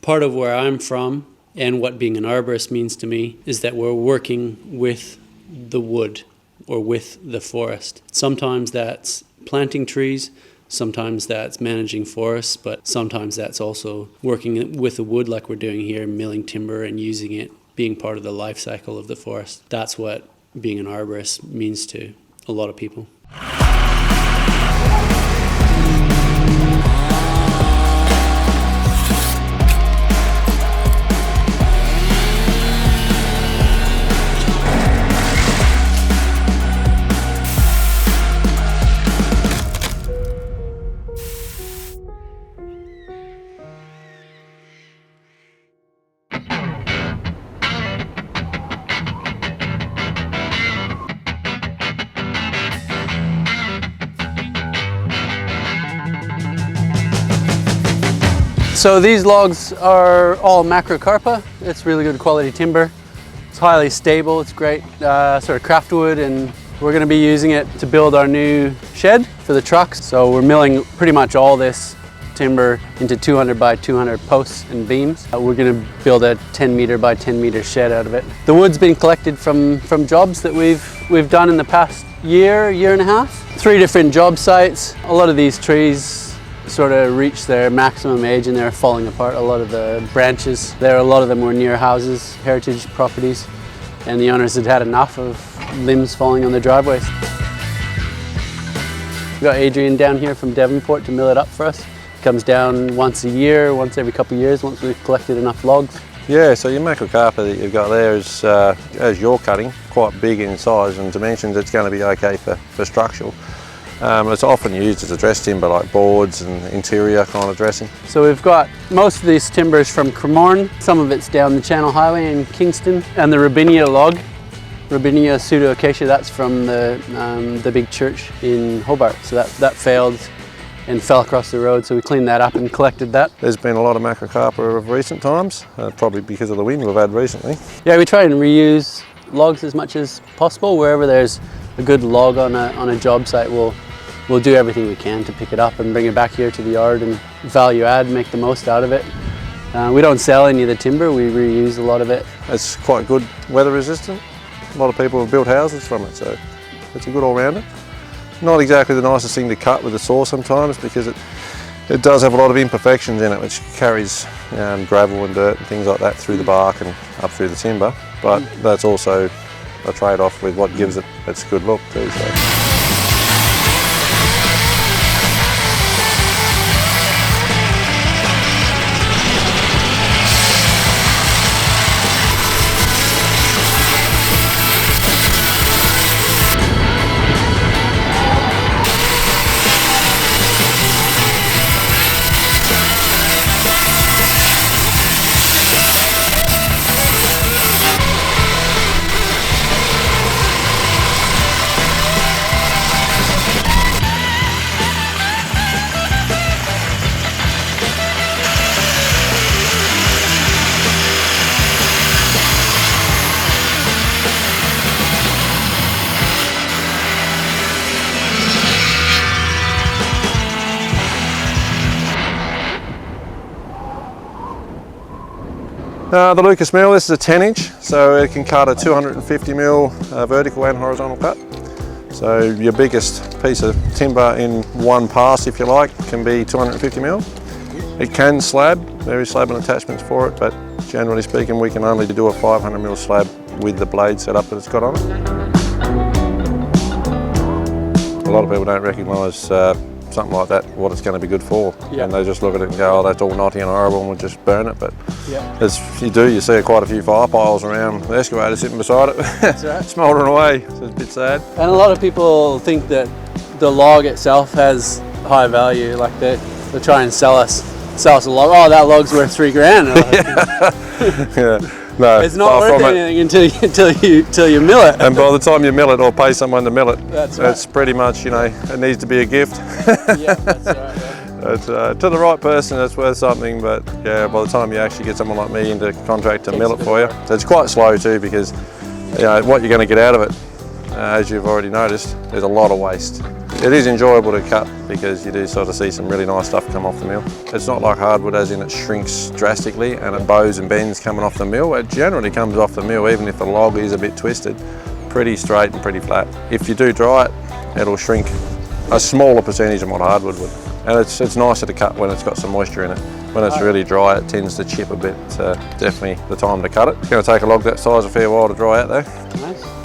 Part of where I'm from and what being an arborist means to me is that we're working with the wood or with the forest. Sometimes that's planting trees, sometimes that's managing forests, but sometimes that's also working with the wood like we're doing here, milling timber and using it, being part of the life cycle of the forest. That's what being an arborist means to a lot of people. So these logs are all macrocarpa. It's really good quality timber. It's highly stable, it's great sort of craftwood, and we're going to be using it to build our new shed for the trucks. So we're milling pretty much all this timber into 200 by 200 posts and beams. We're going to build a 10 meter by 10 meter shed out of it. The wood's been collected from jobs that we've done in the past year and a half. 3 different job sites. A lot of these trees sort of reach their maximum age and they're falling apart. A lot of the branches there, a lot of them were near houses, heritage properties, and the owners had had enough of limbs falling on their driveways. We've got Adrian down here from Devonport to mill it up for us. Comes down once a year, once every couple of years, once we've collected enough logs. Yeah, so your macrocarpa that you've got there is, as you're cutting, quite big in size and dimensions. It's going to be okay for structural. It's often used as a dress timber, like boards and interior kind of dressing. So we've got most of these timbers from Cremorne. Some of it's down the Channel Highway in Kingston. And the Robinia log, Robinia pseudoacacia, that's from the big church in Hobart. So that failed and fell across the road, so we cleaned that up and collected that. There's been a lot of macrocarpa of recent times, probably because of the wind we've had recently. Yeah, we try and reuse logs as much as possible. Wherever there's a good log on a job site, we'll do everything we can to pick it up and bring it back here to the yard and value add, make the most out of it. We don't sell any of the timber, we reuse a lot of it. It's quite good weather resistant. A lot of people have built houses from it, so it's a good all-rounder. Not exactly the nicest thing to cut with a saw sometimes because it does have a lot of imperfections in it, which carries gravel and dirt and things like that through the bark and up through the timber. But that's also a trade-off with what gives it its good look too. So. The Lucas mill, this is a 10-inch, so it can cut a 250mm vertical and horizontal cut. So your biggest piece of timber in one pass, if you like, can be 250mm. It can slab, there is slabbing attachments for it, but generally speaking we can only do a 500mm slab with the blade setup that it's got on it. A lot of people don't recognise something like that, what it's going to be good for. Yeah. And they just look at it and go, oh, that's all knotty and horrible and we'll just burn it. But as you see quite a few fire piles around the excavator sitting beside it, right. Smouldering away, so it's a bit sad. And a lot of people think that the log itself has high value, like they try and sell us a log, oh that log's worth $3,000. Yeah. No, it's not worth anything until you mill it. And by the time you mill it or pay someone to mill it, that's right. It's pretty much, it needs to be a gift. Yeah, that's right. Yeah. It's, to the right person, it's worth something, but yeah, by the time you actually get someone like me into contract to mill it for you, so it's quite slow too because what you're going to get out of it, as you've already noticed, there's a lot of waste. it is enjoyable to cut because you do sort of see some really nice stuff come off the mill. It's not like hardwood as in it shrinks drastically and it bows and bends coming off the mill. It generally comes off the mill, even if the log is a bit twisted, pretty straight and pretty flat. If you do dry it, it'll shrink a smaller percentage than what hardwood would. And it's nicer to cut when it's got some moisture in it. When it's really dry, it tends to chip a bit. Definitely the time to cut it. It's going to take a log that size a fair while to dry out though. Nice.